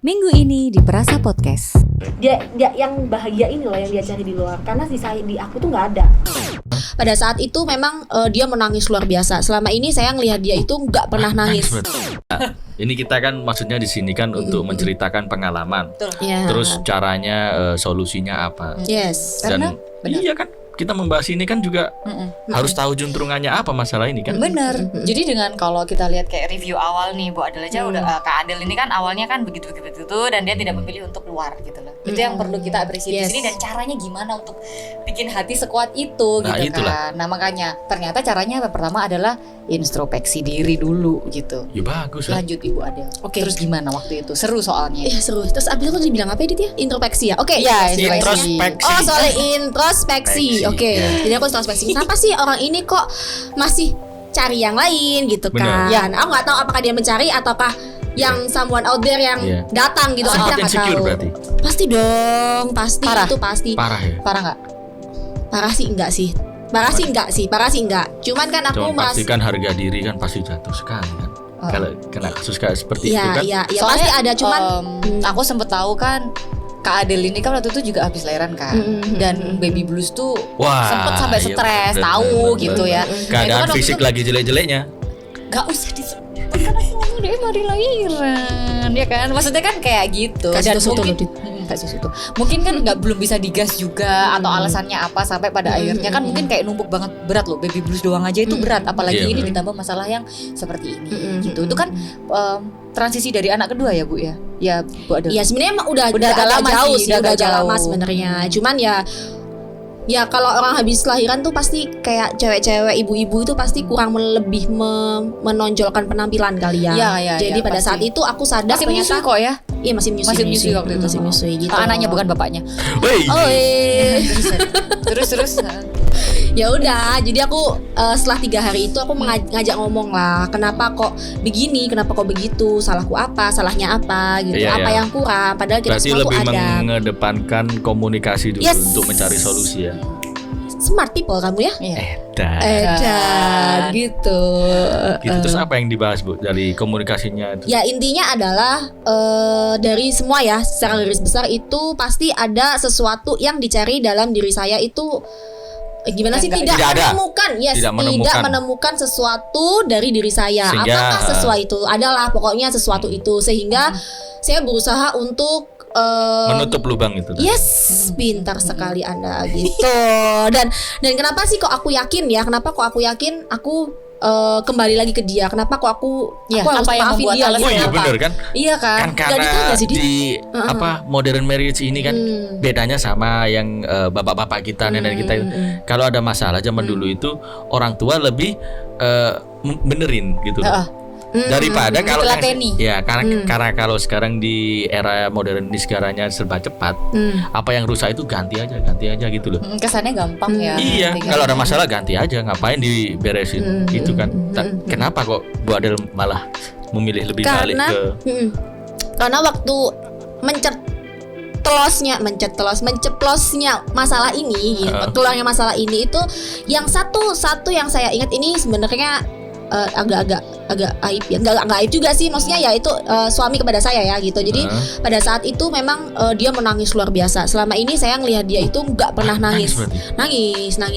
Minggu ini di Perasa Podcast. Dia yang bahagia ini loh yang dia cari di luar, karena di aku tuh nggak ada. Pada saat itu memang dia menangis luar biasa. Selama ini saya ngelihat dia itu nggak pernah nangis. Ini kita kan maksudnya di sini kan untuk menceritakan pengalaman. Ya. Terus caranya, solusinya apa? Yes. Dan benar. iya kan kita membahas ini kan juga harus tahu juntrungannya apa masalah ini kan. Bener. Jadi dengan kalau kita lihat kayak review awal nih, Bu Adel aja udah Kak Adel ini kan awalnya kan begitu dan dia tidak memilih untuk keluar gitu loh. Itu yang perlu kita apresiasi di sini, dan caranya gimana untuk bikin hati sekuat itu Nah, gitu itulah. kan. Nah makanya ternyata caranya pertama adalah introspeksi diri dulu gitu. Ya bagus lah. Lanjut Ibu Adel. Oke. Terus gimana waktu itu? Seru soalnya. Iya seru. Terus abis itu dibilang apa ya? Introspeksi ya. Oke. Iya, Introspeksi. Oh soal introspeksi. Oke. Ya. Jadi aku introspeksi. Kenapa sih orang ini kok masih cari yang lain gitu kan? Bener. Ya. Aku nggak tahu apakah dia mencari ataukah yang someone out there yang datang gitu. Sempat Kita nggak insecure tahu. berarti. Pasti dong. Pasti Parah. itu pasti. Parah ya. Parah nggak? Parah sih enggak sih. Parah sih enggak. Cuman kan aku Cuman merasa pastikan harga diri kan pasti jatuh sekali kan. Kalau kena kasus kayak seperti itu kan. Iya, Soalnya, pasti ada cuman aku sempet tahu kan Kak Adel ini kan waktu itu juga habis lahiran kan, dan baby blues tuh Wah, sempet sampai iya, stres, bener, tahu bener, gitu bener. ya. Keadaan fisik lagi jelek-jeleknya. Gak usah disebut kan aku ngomong dia mari lahiran, ya kan? Maksudnya kan kayak gitu. Kasih Dan sesuatu mungkin kasih sesuatu. Mungkin kan nggak belum bisa digas juga atau alasannya apa sampai pada akhirnya kan mungkin kayak numpuk banget berat loh, baby blues doang aja itu berat, apalagi Iya, ini bener. ditambah masalah yang seperti ini gitu. Itu kan transisi dari anak kedua ya Bu ya. Ya Bu Adel. ya sebenarnya emang udah agak agak lama jauh sih, sih, udah agak agak lama jauh. sebenarnya. Cuman ya kalau orang habis lahiran tuh pasti kayak cewek-cewek ibu-ibu itu pasti kurang lebih menonjolkan penampilan kali ya. Iya, Jadi pada pasti. saat itu aku sadar Masih menyusui ternyata kok ya. iya masih menyusui waktu itu. masih menyusui gitu. Anaknya bukan bapaknya. Wey. Oh Terus. ya udah, jadi aku setelah 3 hari itu aku ngajak ngomong lah, kenapa kok begini, kenapa kok begitu, salahku apa, salahnya apa gitu, Iya, apa iya. yang kurang, padahal kita Berarti semua tuh lebih ada. mengedepankan komunikasi dulu Yes. untuk mencari solusi ya. Smart people kamu ya. Iya. Dan gitu. Gitu, terus apa yang dibahas Bu dari komunikasinya itu? Ya intinya adalah dari semua ya, secara garis besar itu pasti ada sesuatu yang dicari dalam diri saya itu gimana sih, Tidak tidak ada. menemukan, yes, Tidak tidak menemukan. menemukan sesuatu dari diri saya. Sehingga, Apakah sesuatu itu adalah pokoknya sesuatu itu, sehingga saya berusaha untuk Menutup lubang itu. yes, pintar sekali Anda gitu. Dan kenapa sih kok aku yakin ya? Kenapa kok aku yakin aku kembali lagi ke dia? Kenapa kok aku harus apa yang maafin membuat dia? alasan Oh iya apa? bener kan? Iya kan? Kan Gak karena ditanya sih, Dit? di apa modern marriage ini kan bedanya sama yang bapak-bapak kita, nenek kita itu. Kalau ada masalah zaman dulu itu orang tua lebih benerin gitu loh. Daripada kalau Ditelateni. ya karena kalau sekarang di era modern ini segaranya serba cepat, apa yang rusak itu ganti aja gitu loh. Kesannya gampang ya. Iya, Tinggal- kalau ada masalah ganti aja, ngapain diberesin gitu kan. Kenapa kok Bu Adel malah memilih lebih balik Karena ke karena waktu menceplosnya masalah ini, gitu, keluarnya masalah ini itu yang satu yang saya ingat ini sebenarnya agak aib ya, nggak aib juga sih, maksudnya ya itu suami kepada saya ya gitu. Jadi pada saat itu memang dia menangis luar biasa. Selama ini saya ngelihat dia itu nggak pernah nangis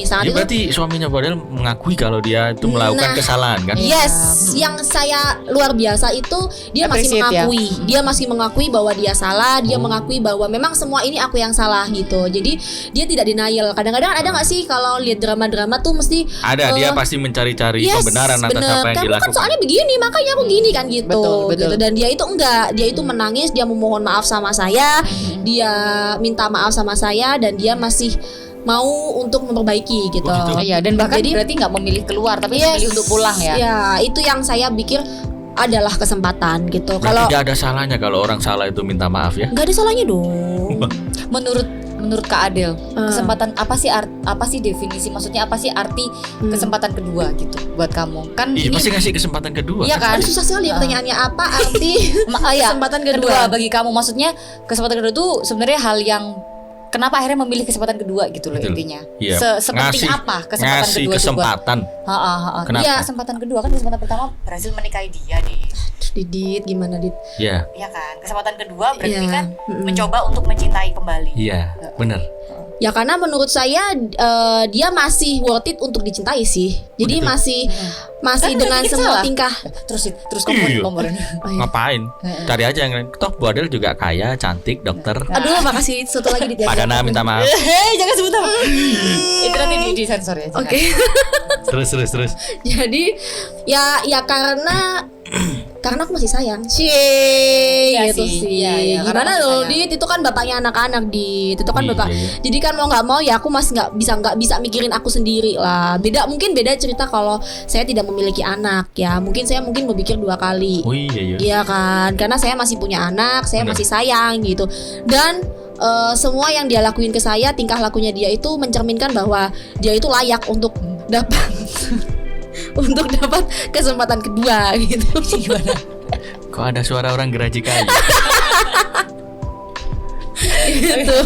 sangat Ya itu. berarti suaminya Bu Adel mengakui kalau dia itu melakukan Nah, kesalahan kan? Yes, yang saya luar biasa itu dia masih Appreciate ya. mengakui, dia masih mengakui bahwa dia salah, dia mengakui bahwa memang semua ini aku yang salah gitu. Jadi dia tidak denial. Kadang-kadang ada nggak sih kalau lihat drama-drama tuh mesti Ada, dia pasti mencari-cari yes, pembenaran atas bener. apa yang Kamu dilakukan. kan soalnya begini, makanya aku gini kan gitu. Betul. Gitu. Dan dia itu enggak, dia itu menangis, dia memohon maaf sama saya, dia minta maaf sama saya, dan dia masih mau untuk memperbaiki gitu. Oh, gitu. Iya, dan bahkan Jadi- berarti nggak memilih keluar tapi Yes. memilih untuk pulang ya. Ya, itu yang saya pikir adalah kesempatan gitu. Berarti Kalau nggak ada salahnya kalau orang salah itu minta maaf ya? nggak ada salahnya dong. Menurut Kak Adel, kesempatan apa sih definisi, maksudnya apa sih arti kesempatan kedua gitu buat kamu? Kan Iya, ini pasti ngasih kesempatan kedua. iya kan? Susah sekali ya pertanyaannya, apa arti Iya, kesempatan kedua kedua. bagi kamu, maksudnya kesempatan kedua itu sebenarnya hal yang kenapa akhirnya memilih kesempatan kedua gitu loh. Betul. Intinya. Iya. Sepenting apa kesempatan ngasih kedua itu buat? kesempatan. Ha. Kenapa? Iya, kesempatan kedua kan kesempatan pertama berhasil menikahi dia nih. Didit gimana Dit? Iya. Ya kan. Kesempatan kedua berarti Iya. kan mencoba untuk mencintai kembali. Iya, benar. Ya karena menurut saya dia masih worth it untuk dicintai sih. Jadi Begitu. masih Kan dengan bikin semua salah. tingkah. Terus Iya. komponen. Oh, iya. Ngapain? Cari aja yang lain. Toh Bu Adel juga kaya, cantik, dokter. Aduh, makasih satu lagi Dit. Pak Dana minta maaf. Jangan sebut nama. Itu nanti di sensor ya. jangan. Oke. Terus. Jadi ya karena aku masih sayang. Iya Gitu sih. sih. Iya, iya, karena Gimana masih loh, sayang. Dit? Itu kan bapaknya anak-anak, Dit. Itu kan Iya, bapak. iya. Jadi kan mau nggak mau ya aku masih nggak bisa mikirin aku sendiri lah. Mungkin beda cerita kalau saya tidak memiliki anak ya. Mungkin saya berpikir 2 kali. Oh iya. Iya kan, karena saya masih punya anak, saya Benar. masih sayang gitu. Dan semua yang dia lakuin ke saya, tingkah lakunya dia itu mencerminkan bahwa dia itu layak untuk dapat untuk dapat kesempatan kedua gitu. Gimana? Kok ada suara orang geraji kayu? Gitu.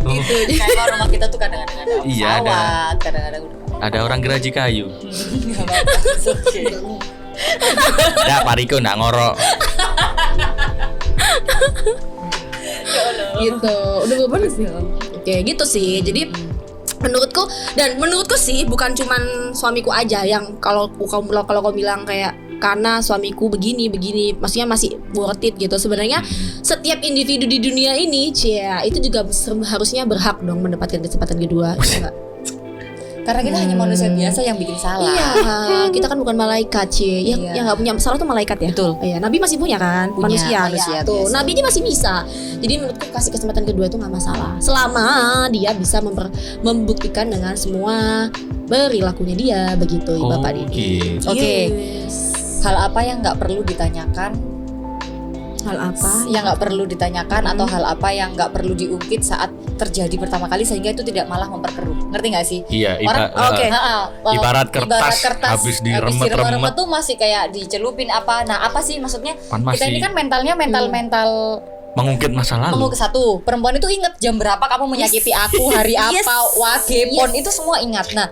Oh, Kayak rumah kita tuh kadang-kadang ada Iya, ada. pesawat, kadang-kadang udah. ada orang geraji kayu. Nggak apa-apa, it's okay. Nggak, Pak Riko nggak ngorok. Gitu. Udah bener sih. Oke, gitu sih. Jadi menurutku sih bukan cuman suamiku aja yang kalau kau bilang kayak karena suamiku begini maksudnya masih worth it gitu. Sebenarnya setiap individu di dunia ini itu juga harusnya berhak dong mendapatkan kesempatan kedua. Iya nggak? Karena kita hanya manusia biasa yang bikin salah. Iya, kita kan bukan malaikat, Cie. Yang Iya. nggak punya salah tuh malaikat ya. Betul. Iya, Nabi masih punya kan, Punya, manusia biasa. tuh. Nabi ini masih bisa. Jadi menurutku kasih kesempatan kedua itu nggak masalah. Selama dia bisa membuktikan dengan semua perilakunya dia begitu, Oh, Bapak Didi. gitu. Oke. Yes. Hal apa yang nggak perlu ditanyakan? Hal apa? Yang nggak perlu ditanyakan atau hal apa yang nggak perlu diungkit saat terjadi pertama kali sehingga itu tidak malah memperkeruh. Ngerti nggak sih? Iya, Oke. Ibarat kertas habis diremet-remet tuh masih kayak dicelupin apa. Nah, apa sih maksudnya? Pan Kita ini masih kan mental mengungkit masa lalu. mau ke satu. Perempuan itu inget jam berapa kamu menyakiti aku, hari Yes. apa, wage, pon itu semua ingat. Nah,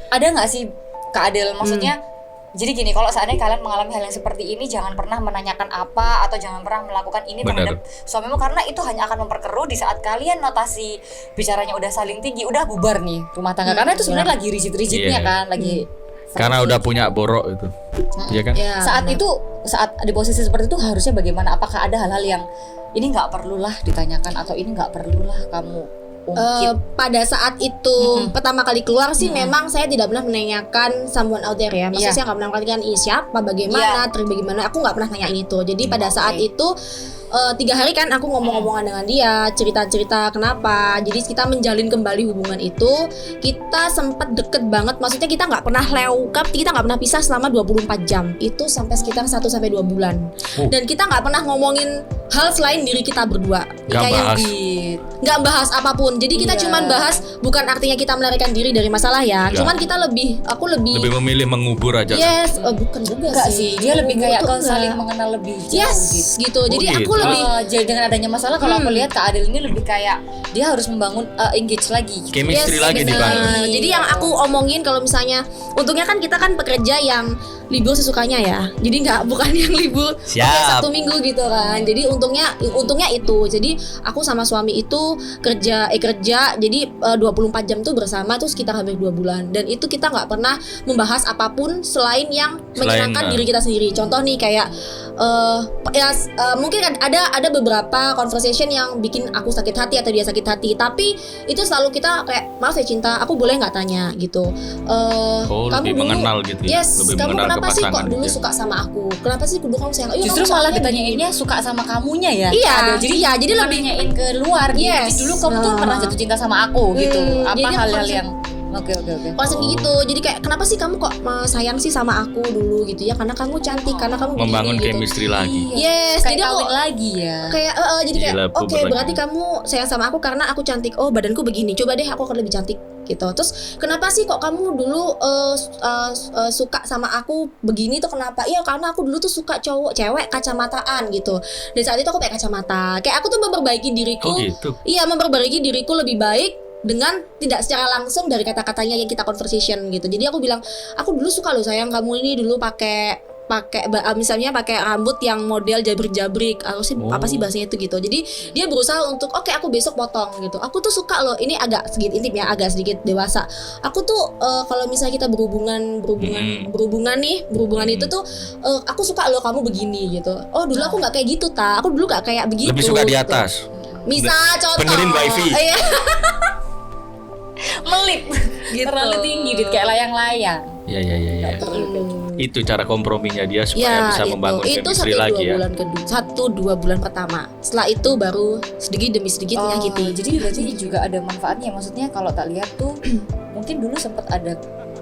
ada nggak sih Kak Adel maksudnya? Jadi gini, kalau seandainya kalian mengalami hal yang seperti ini, jangan pernah menanyakan apa atau jangan pernah melakukan ini Benar. terhadap suamimu karena itu hanya akan memperkeruh di saat kalian notasi bicaranya udah saling tinggi, udah bubar nih rumah tangga. Karena itu sebenarnya lagi rigid-rigidnya Iya. kan, lagi Karena udah punya borok itu. Iya kan? Ya, saat benar. itu saat di posisi seperti itu harusnya bagaimana? Apakah ada hal-hal yang ini nggak perlulah ditanyakan atau ini nggak perlulah kamu ungkit? Pada saat itu pertama kali keluar sih memang saya tidak pernah menanyakan someone out there ya. Maksudnya Iya. saya nggak pernah menanyakan ini siapa, bagaimana, bagaimana. Aku nggak pernah nanyain itu. Jadi pada saat itu 3 hari kan aku ngomong-ngomongan dengan dia, cerita-cerita kenapa. Jadi kita menjalin kembali hubungan itu. Kita sempat deket banget. Maksudnya kita nggak pernah kita nggak pernah pisah selama 24 jam. Itu sampai sekitar 1-2 bulan. Oh. Dan kita nggak pernah ngomongin hal selain diri kita berdua. Nggak Kayak bahas. nggak bahas apapun. Jadi kita Iya. cuman bahas, bukan artinya kita melarikan diri dari masalah ya. Nggak. Cuman kita aku lebih Lebih memilih mengubur aja. yes, bukan juga Enggak sih, dia lebih kayak Itu ke saling enggak. mengenal lebih jauh Yes, gitu. Jadi Oh, aku gitu. lebih Jadi dengan adanya masalah kalau aku lihat Kak Adel ini lebih kayak dia harus membangun engage lagi. Chemistry lagi benar. dibangun. Jadi yang aku omongin kalau misalnya, untungnya kan kita kan pekerja yang libur sesukanya ya. Jadi bukan yang libur Siap. kayak Sabtu Minggu gitu kan. Jadi untungnya itu. Jadi aku sama suami itu kerja. Jadi 24 jam tuh bersama tuh sekitar hampir 2 bulan. Dan itu kita nggak pernah membahas apapun selain yang menyenangkan diri kita sendiri. Contoh nih kayak mungkin ada beberapa conversation yang bikin aku sakit hati atau dia sakit hati, tapi itu selalu kita kayak, maaf ya cinta, aku boleh nggak tanya gitu. Lebih mengenal gitu ya. Yes, Lebih kamu mengenal kenapa sih kok pasangan dulu gitu ya. suka sama aku? Kenapa sih dulu kamu sayang? Iya, Justru kamu malah soalnya ditanyainnya suka sama kamunya ya. Iya, Kak Adel. Jadi jadi bukan lebih nanyain ke luar gitu. Yes. Jadi dulu kamu tuh pernah jatuh cinta sama aku gitu. Apa jadi aku hal-hal konsep- yang Oke. konsep gitu. Jadi kayak kenapa sih kamu kok sayang sih sama aku dulu gitu ya? Karena kamu cantik, karena kamu begini, Membangun gitu. chemistry lagi. Yes, Kayak jadi aku kawin lagi ya. kayak jadi kayak Gila, oke, puber lagi. berarti kamu sayang sama aku karena aku cantik. Oh, badanku begini. Coba deh aku akan lebih cantik gitu. Terus kenapa sih kok kamu dulu suka sama aku begini tuh kenapa? Iya, karena aku dulu tuh suka cewek kacamataan gitu. Dan saat itu aku pakai kacamata. Kayak aku tuh memperbaiki diriku. Oh gitu. Iya, memperbaiki diriku lebih baik dengan tidak secara langsung dari kata-katanya yang kita conversation gitu. Jadi aku bilang, aku dulu suka loh sayang kamu ini dulu pakai pakai misalnya pakai rambut yang model jabrik-jabrik, apa sih bahasanya itu gitu. Jadi dia berusaha untuk oke, aku besok potong gitu. Aku tuh suka loh, ini agak sedikit intim ya, agak sedikit dewasa. Aku tuh kalau misalnya kita berhubungan itu tuh aku suka loh kamu begini gitu. Oh dulu aku nggak kayak gitu aku dulu nggak kayak begitu. Lebih suka di gitu. atas. Misal contoh. Benerin wifi. Iya. Melip Gitu. terlalu tinggi Dit, kayak layang-layang. Ya. Itu cara komprominya dia supaya bisa membangun itu chemistry lagi ya. 1-2 bulan pertama. Setelah itu baru sedikit demi sedikit menyakiti. Jadi berarti juga ada manfaatnya. Maksudnya kalau tak lihat tuh mungkin dulu sempat ada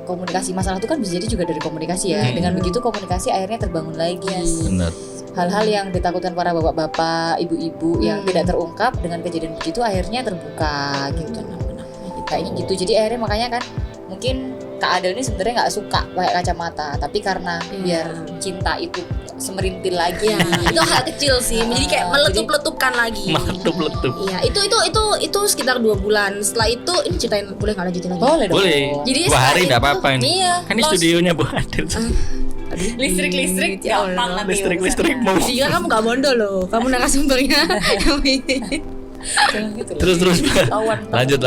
komunikasi, masalah itu kan bisa jadi juga dari komunikasi ya. Dengan begitu komunikasi akhirnya terbangun lagi. Benar. Hal-hal yang ditakutkan para bapak-bapak, ibu-ibu yang tidak terungkap dengan kejadian begitu akhirnya terbuka gitu. Kayaknya gitu. Jadi akhirnya makanya kan mungkin Kak Adel ini sebenarnya nggak suka pakai kacamata, tapi karena biar cinta itu semerintil lagi. Itu hal kecil sih, jadi kayak meletup-letupkan lagi. Meletup. Iya, itu sekitar 2 bulan. Setelah itu ini ceritain, boleh nggak lanjutin lagi? Boleh dong. Boleh. Jadi 2 hari setelah enggak itu- apa-apa ini. Iya. Kan ini studionya Bu Adel. Listrik Ya gampang Allah. nanti Listrik mau. Jika kamu nggak bondo loh, kamu narasumbernya. Jangan gitu loh. Terus Tawan. lanjut.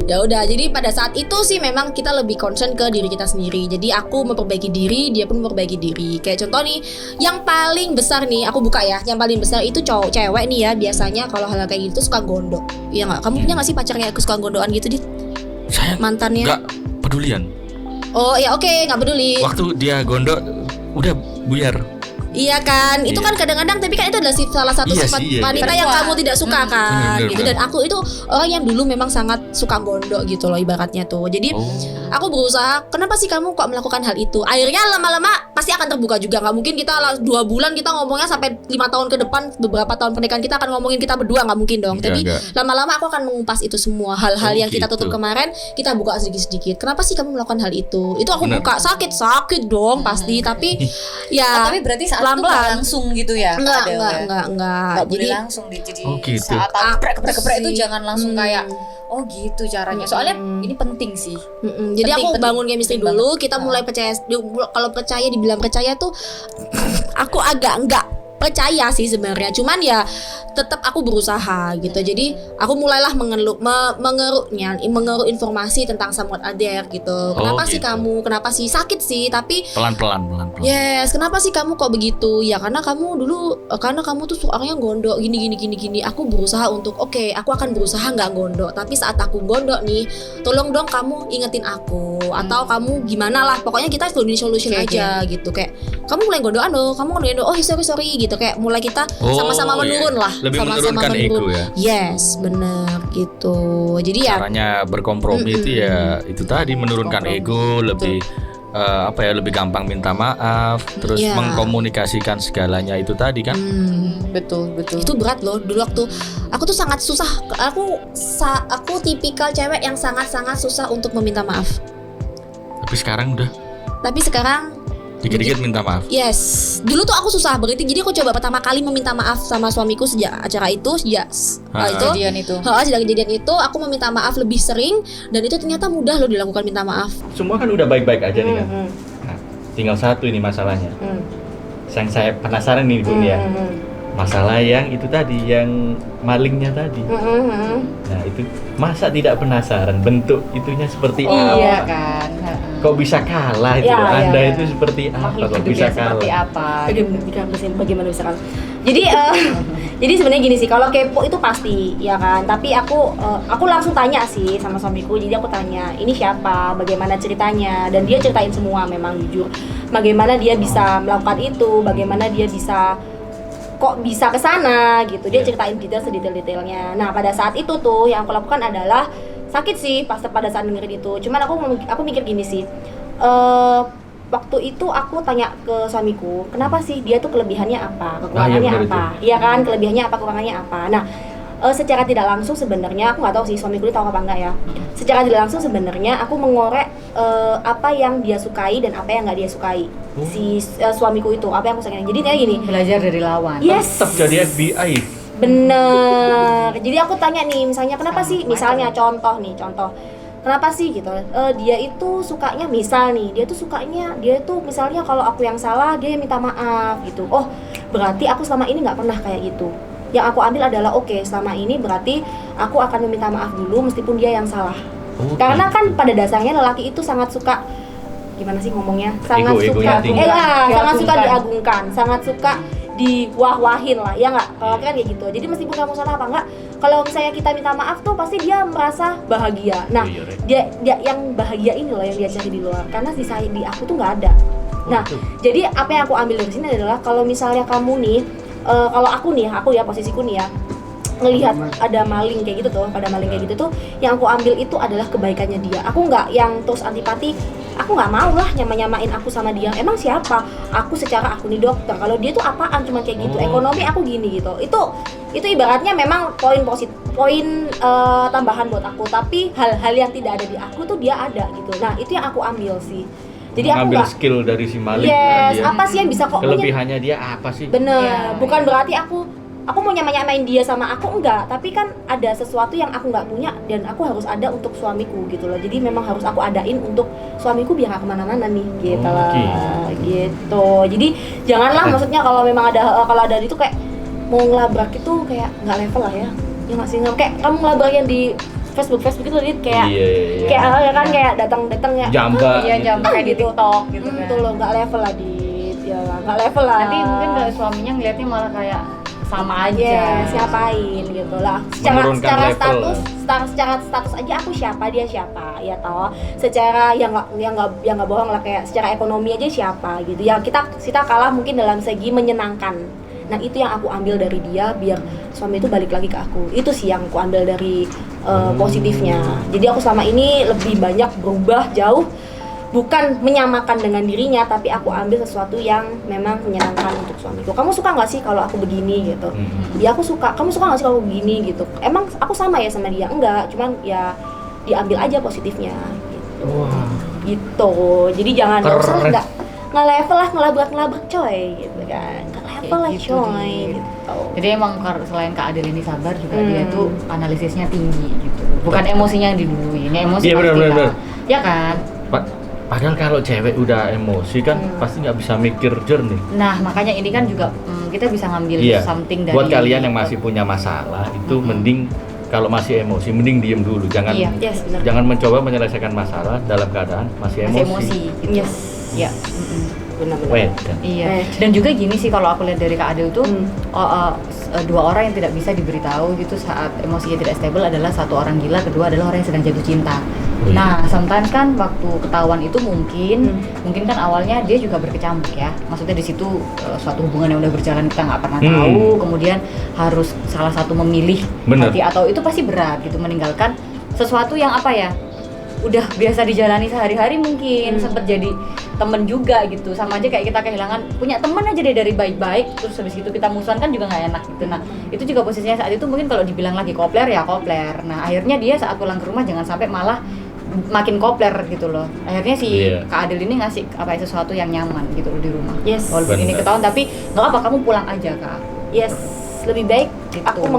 Ya udah, jadi pada saat itu sih memang kita lebih concern ke diri kita sendiri. Jadi aku memperbaiki diri, dia pun memperbaiki diri. Kayak contoh nih, yang paling besar nih aku buka ya. Yang paling besar itu cewek nih ya. Biasanya kalau hal kayak gitu suka gondok. Iya nggak? Kamu punya nggak sih pacar kayak suka gondokan gitu, Dit? Saya Mantannya? enggak pedulian. Oh ya oke, nggak peduli. Waktu dia gondok udah buyar. Iya kan, itu Iya. kan kadang-kadang, tapi kan itu adalah salah satu Iya sifat sih, iya. wanita yang Perempuan. kamu tidak suka kan, Bener, gitu. Dan aku itu orang yang dulu memang sangat suka gondok gitu loh ibaratnya tuh. Jadi aku berusaha, kenapa sih kamu kok melakukan hal itu? Akhirnya lama-lama pasti akan terbuka juga. Nggak mungkin kita 2 bulan kita ngomongnya sampai 5 tahun ke depan, beberapa tahun pernikahan kita akan ngomongin kita berdua, nggak mungkin dong. Tapi Enggak. lama-lama aku akan mengupas itu semua hal-hal yang kita Gitu. tutup kemarin, kita buka sedikit-sedikit. Kenapa sih kamu melakukan hal itu? Itu aku Bener. buka, sakit dong pasti. Tapi ya Tapi berarti saat itu pelan-pelan. nggak langsung gitu ya? Kak Adel, ya? Enggak. Nggak boleh Jadi langsung jadi Oh, gitu. saat geprek itu sih. jangan langsung kayak oh gitu caranya. Soalnya ini penting sih. Jadi aku Penting, bangun chemistry penting dulu, banget. kita mulai percaya. Kalau percaya, dibilang percaya tuh aku agak enggak percaya sih sebenarnya. Cuman ya tetap aku berusaha gitu. Jadi aku mulailah mengeruk informasi tentang someone other gitu. Kenapa sih gitu. kamu? Kenapa sih sakit sih? Tapi Pelan-pelan. yes, kenapa sih kamu kok begitu? Ya karena kamu dulu, karena kamu tuh orangnya gondok gini. Aku berusaha untuk oke, aku akan berusaha nggak gondok. Tapi saat aku gondok nih, tolong dong kamu ingetin aku atau kamu gimana lah. Pokoknya kita solution Oke, aja gitu. Kayak kamu mulai gondokan loh, kamu mulai gondok. Oh sorry gitu. Kayak mulai kita sama-sama menurun lah. Lebih Sama-sama menurunkan ego ya. Yes, bener gitu. Jadi ya Caranya berkompromi itu ya itu tadi menurunkan ego, lebih lebih gampang minta maaf, terus Iya. mengkomunikasikan segalanya itu tadi kan. Betul. itu berat loh. Dulu waktu aku tuh sangat susah. Aku tipikal cewek yang sangat susah untuk meminta maaf. Tapi sekarang udah Tapi sekarang dikit-dikit minta maaf. yes, dulu tuh aku susah berarti. Jadi aku coba pertama kali meminta maaf sama suamiku sejak acara itu, sejak itu. Kejadian itu. Sejak kejadian itu aku meminta maaf lebih sering, dan itu ternyata mudah loh dilakukan minta maaf. Semua kan udah baik-baik aja nih kan. Nah, tinggal satu ini masalahnya. Yang saya penasaran nih Bu ya. Masalah yang itu tadi, yang malingnya tadi. Nah itu masa tidak penasaran bentuk itunya seperti Iya apa? kan. Kok bisa kalah itu Ya, loh? ya, Anda ya. itu seperti apa? Makhluk Kok hidup bisa yang seperti kalah? apa? Bagaimana bisa kan? Jadi jadi sebenarnya gini sih, kalau kepo itu pasti ya kan. Tapi aku langsung tanya sih sama suamiku. Jadi aku tanya, ini siapa? Bagaimana ceritanya? Dan dia ceritain semua, memang jujur. Bagaimana dia bisa melakukan itu? Bagaimana dia bisa kok bisa ke sana gitu. Dia ceritain sedetail-detailnya. Nah, pada saat itu tuh yang aku lakukan adalah sakit sih pada saat dengerin itu. Cuman aku mikir gini sih. Waktu itu aku tanya ke suamiku, kenapa sih dia tuh kelebihannya apa, kekurangannya bener apa, iya kan, kelebihannya apa, kekurangannya apa. Nah, secara tidak langsung sebenarnya aku nggak tahu sih suamiku ini tahu apa enggak ya. Secara tidak langsung sebenarnya aku mengorek apa yang dia sukai dan apa yang nggak dia sukai si suamiku itu, apa yang aku sukai. Jadi kayak gini, Belajar dari lawan. yes, Tetap jadi FBI. bener. Jadi aku tanya nih, misalnya kenapa sih, misalnya contoh, kenapa sih gitu, dia itu sukanya misal nih, dia itu misalnya kalau aku yang salah dia yang minta maaf gitu. Oh berarti aku selama ini nggak pernah kayak gitu. Yang aku ambil adalah oke, selama ini berarti aku akan meminta maaf dulu meskipun dia yang salah. Karena kan pada dasarnya lelaki itu sangat suka, gimana sih ngomongnya, sangat suka sangat suka diagungkan, sangat suka diwah-wahin lah, ya nggak? Kalau kan kayak gitu. Jadi meskipun kamu salah apa enggak, kalau misalnya kita minta maaf tuh pasti dia merasa bahagia. Nah, dia yang bahagia ini loh yang dia cari di luar. Karena di aku tuh nggak ada. Nah, jadi apa yang aku ambil dari sini adalah kalau misalnya kamu nih, kalau aku ya posisiku nih ya, ngelihat ada maling kayak gitu tuh, yang aku ambil itu adalah kebaikannya dia. Aku nggak yang terus antipati. Aku nggak mau lah nyamain aku sama dia. Emang siapa? Aku aku nih dokter. Kalau dia tuh apaan? Cuma kayak gitu. Ekonomi aku gini gitu. Itu ibaratnya memang poin tambahan buat aku. Tapi hal-hal yang tidak ada di aku tuh dia ada gitu. Nah itu yang aku ambil sih. Jadi aku ngambil skill dari si maling. Yes. Apa sih yang bisa kok? Kelebihannya dia apa sih? Bener. Bukan berarti aku mau nyamain dia sama aku, enggak, tapi kan ada sesuatu yang aku nggak punya dan aku harus ada untuk suamiku gitu loh. Jadi memang harus aku adain untuk suamiku biar nggak kemana-mana nih gitu lah. Gitu. Jadi janganlah maksudnya kalau memang ada itu kayak mau ngelabrak itu kayak nggak level lah ya. Ya nggak sih, kayak kamu ngelabrak yang di Facebook itu kayak kayak kan kayak datang ya. Jamba kayak di TikTok gitu kan. Betul loh, nggak level lah nggak level lah. Nanti mungkin kalau suaminya ngeliatnya malah kayak sama aja, siapain gitu lah. Secara status aja aku siapa, dia siapa, ya toh. Secara yang nggak bohong lah, kayak secara ekonomi aja siapa gitu. Ya kita kalah mungkin dalam segi menyenangkan. Nah itu yang aku ambil dari dia biar suami itu balik lagi ke aku. Itu sih yang aku ambil dari positifnya. Jadi aku selama ini lebih banyak berubah jauh. Bukan menyamakan dengan dirinya, tapi aku ambil sesuatu yang memang menyenangkan untuk suamiku. Kamu suka nggak sih kalau aku begini gitu? Ya aku suka. Kamu suka nggak sih kalau aku begini gitu? Emang aku sama ya sama dia? Enggak, cuman ya diambil aja positifnya. Gitu. Gitu. Jadi jangan nggak level lah ngelabrak coy gitu kan. Nggak level lah coy. Gitu. Jadi emang selain Kak Adel ini sabar juga dia tuh analisisnya tinggi gitu. Bukan emosinya yang didului, ini emosi pasti kan. Ya kan? Padahal kalau cewek udah emosi kan pasti nggak bisa mikir jernih. Nah makanya ini kan juga kita bisa ngambil something dari. Buat kalian yang masih punya masalah itu mending kalau masih emosi mending diem dulu, jangan mencoba menyelesaikan masalah dalam keadaan masih emosi. Gitu. Ya. Benar-benar. Iya. Dan juga gini sih kalau aku lihat dari Kak Adel tuh dua orang yang tidak bisa diberitahu gitu saat emosinya tidak stabil adalah satu orang gila, kedua adalah orang yang sedang jatuh cinta. Nah, sometimes kan waktu ketahuan itu mungkin kan awalnya dia juga berkecamuk ya. Maksudnya di situ suatu hubungan yang udah berjalan kita nggak pernah tahu, kemudian harus salah satu memilih hati atau itu pasti berat gitu, meninggalkan sesuatu yang apa ya? Udah biasa dijalani sehari-hari mungkin sempat jadi temen juga gitu, sama aja kayak kita kehilangan punya temen aja deh dari baik-baik terus habis itu kita musuhan kan juga nggak enak gitu. Nah itu juga posisinya saat itu mungkin kalau dibilang lagi kopler ya kopler. Nah akhirnya dia saat pulang ke rumah jangan sampai malah makin kopler gitu loh. Akhirnya si Kak Adel ini ngasih sesuatu yang nyaman gitu loh di rumah. Walaupun ini ketahuan tapi nggak apa, kamu pulang aja Kak. Lebih baik gitu. Aku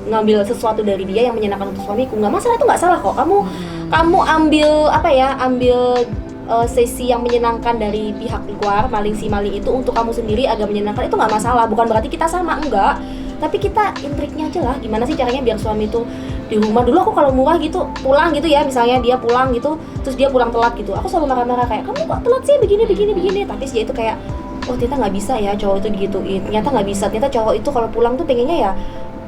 ngambil sesuatu dari dia yang menyenangkan untuk suamiku. Nggak masalah, itu nggak salah kok. Kamu ambil sesi yang menyenangkan dari pihak luar, si maling itu untuk kamu sendiri agak menyenangkan, itu nggak masalah. Bukan berarti kita sama, enggak. Tapi kita intriknya aja lah, gimana sih caranya biar suami itu di rumah. Dulu aku kalau murah gitu, pulang gitu ya, misalnya dia pulang gitu, terus dia pulang telat gitu, aku selalu marah-marah kayak, kamu kok telat sih begini. Tapi dia itu kayak, oh ternyata nggak bisa ya cowok itu digituin. Ternyata nggak bisa, ternyata cowok itu kalau pulang tuh pengennya ya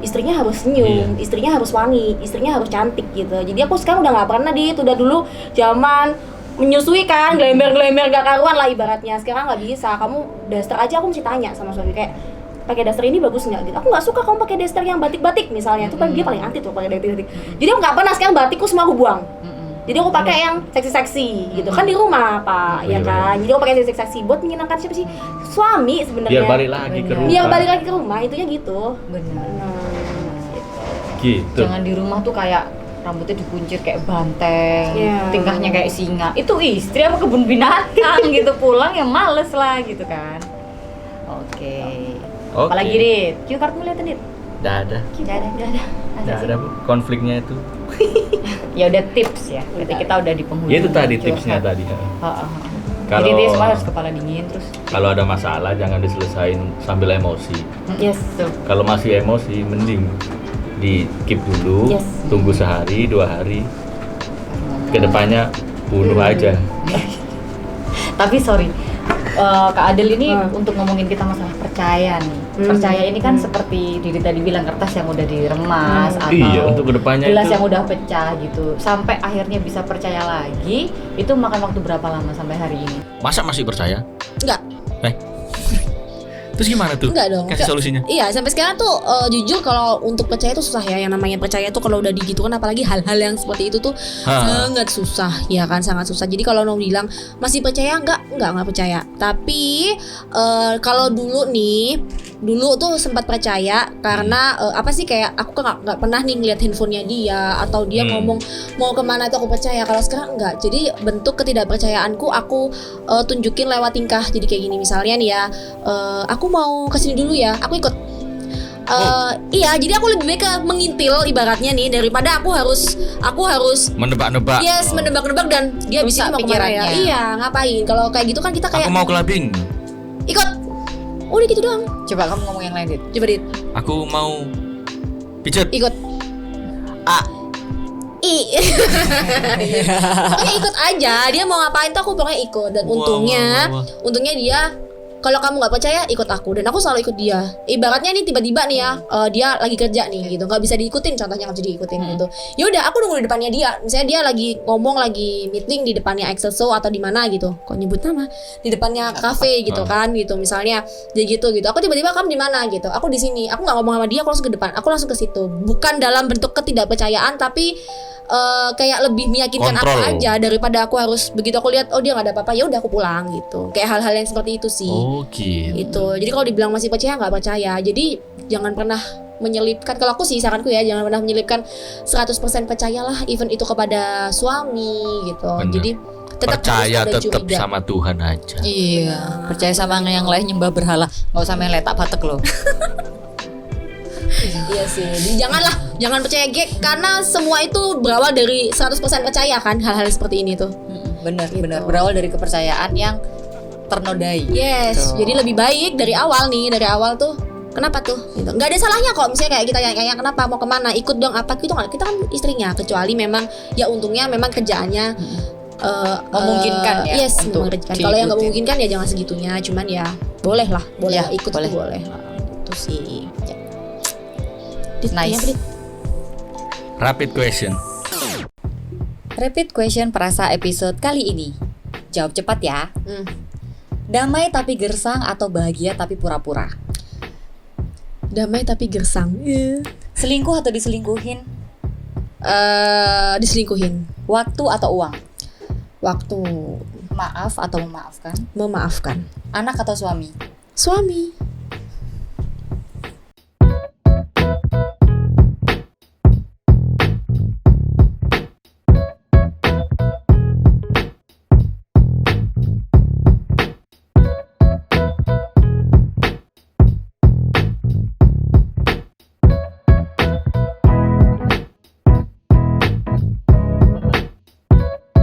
istrinya harus senyum, istrinya harus wangi, istrinya harus cantik gitu. Jadi aku sekarang udah nggak pernah udah dulu zaman menyusui kan, glember gak karuan lah ibaratnya. Sekarang nggak bisa, kamu daster aja aku mesti tanya sama suami kayak, pakai daster ini bagus nggak gitu. Aku nggak suka kamu pakai daster yang batik-batik misalnya, itu kan dia paling anti tuh pakai batik-batik. Jadi aku nggak pernah, sekarang batikku semua aku buang. Jadi aku pakai yang seksi-seksi gitu kan di rumah Pak, ya kan. Jadi aku pakai seksi-seksi buat menyenangkan siapa sih? Suami sebenarnya. Biar balik lagi ke rumah. Biar balik lagi ke rumah, itunya gitu. Benar. Gitu. Jangan di rumah tuh kayak rambutnya dikuncir kayak banteng, tingkahnya kayak singa. Itu istri apa kebun binatang gitu, pulang ya males lah gitu kan. Oke. Apalagi Dit, cue cardmu lihat Dit. Nggak ada. Nggak ada Bu. Konfliknya itu. Ya udah tips ya. Berarti kita udah di penghujung. Ya itu tadi curhat. tipsnya tadi. Jadi dia semua harus kepala dingin terus. Kalau ada masalah jangan diselesain sambil emosi. Yes. Kalau masih emosi mending di keep dulu, Yes. tunggu sehari 2 hari. Kedepannya bunuh aja. Tapi sorry, Kak Adel ini untuk ngomongin kita masalah percaya nih. Percaya ini kan seperti Didi tadi bilang, kertas yang udah diremas atau Iya, untuk kedepannya gelas itu yang udah pecah gitu. Sampai akhirnya bisa percaya lagi, itu makan waktu berapa lama sampai hari ini? Masa masih percaya? Enggak. Terus gimana tuh? Enggak dong. Kasih solusinya. Iya, sampai sekarang tuh jujur kalau untuk percaya tuh susah ya. Yang namanya percaya tuh kalau udah digitukan, apalagi hal-hal yang seperti itu tuh sangat susah, ya kan, sangat susah. Jadi kalau mau bilang masih percaya enggak percaya. Tapi kalau dulu tuh sempat percaya karena apa sih, kayak aku nggak pernah nih ngeliat handphonenya dia atau dia ngomong mau kemana itu aku percaya. Kalau sekarang enggak. Jadi bentuk ketidakpercayaanku aku tunjukin lewat tingkah. Jadi kayak gini misalnya nih ya, aku mau kesini dulu ya, aku ikut. Iya, jadi aku lebih baik ke mengintil ibaratnya nih, daripada aku harus Menebak-nebak. yes, menebak-nebak dan dia bisa mau kemana ya. pikirannya. Iya, ngapain? Kalau kayak gitu kan kita kayak Aku mau clubbing. ikut. Udah gitu doang. Coba kamu ngomong yang lain, Dit. Coba Dit, Aku mau pijet. ikut. Pokoknya ikut aja. Dia mau ngapain tuh aku pokoknya ikut. Dan untungnya dia, kalau kamu nggak percaya ikut aku, dan aku selalu ikut dia. Ibaratnya nih tiba-tiba nih ya, dia lagi kerja nih gitu, nggak bisa diikutin, contohnya nggak bisa diikutin gitu. Ya udah, aku nunggu di depannya dia. Misalnya dia lagi ngomong, lagi meeting di depannya Excelso atau di mana gitu. Kok nyebut nama? Di depannya kafe gitu kan gitu. Misalnya dia gitu. Aku tiba-tiba, kamu di mana gitu? Aku di sini. Aku nggak ngomong sama dia, aku langsung ke depan. Aku langsung ke situ. Bukan dalam bentuk ketidakpercayaan, tapi kayak lebih meyakinkan aku Kontrol. aja daripada aku harus begitu aku lihat dia nggak ada apa-apa, ya udah aku pulang gitu. Kayak hal-hal yang seperti itu sih. Oh gitu. Gitu. Jadi kalau dibilang masih percaya nggak percaya. Jadi jangan pernah menyelipkan, kalau aku sih saranku ya, jangan pernah menyelipkan 100% percayalah, even itu kepada suami gitu. Bener. Jadi tetap Percaya harus ada tetap curiga. sama Tuhan aja. Iya, percaya sama yang lain nyembah berhala. Nggak usah main letak batek loh. Iya sih. Jadi jangan percaya gek, karena semua itu berawal dari 100% percaya kan, hal-hal seperti ini tuh. Bener, Gitu. bener. Berawal dari kepercayaan yang ternodai. Yes, Gitu. jadi lebih baik dari awal tuh. Kenapa tuh? Gitu. Nggak ada salahnya kok. Misalnya kayak kita kayak kenapa, mau kemana, ikut dong apa gitu. Kita kan istrinya, kecuali memang ya untungnya memang kerjaannya memungkinkan ya yes, untuk memungkinkan. Kalau yang nggak diikutin. memungkinkan ya jangan segitunya. Cuman ya boleh lah, Ya, ikut boleh. tuh boleh. Itu sih. Ya. Nice. Rapid question. Rapid question perasa episode kali ini. Jawab cepat ya. Damai tapi gersang atau bahagia tapi pura-pura? Damai tapi gersang. Selingkuh atau diselingkuhin? Diselingkuhin. Waktu atau uang? Waktu. Maaf atau memaafkan? Memaafkan. Anak atau suami? Suami.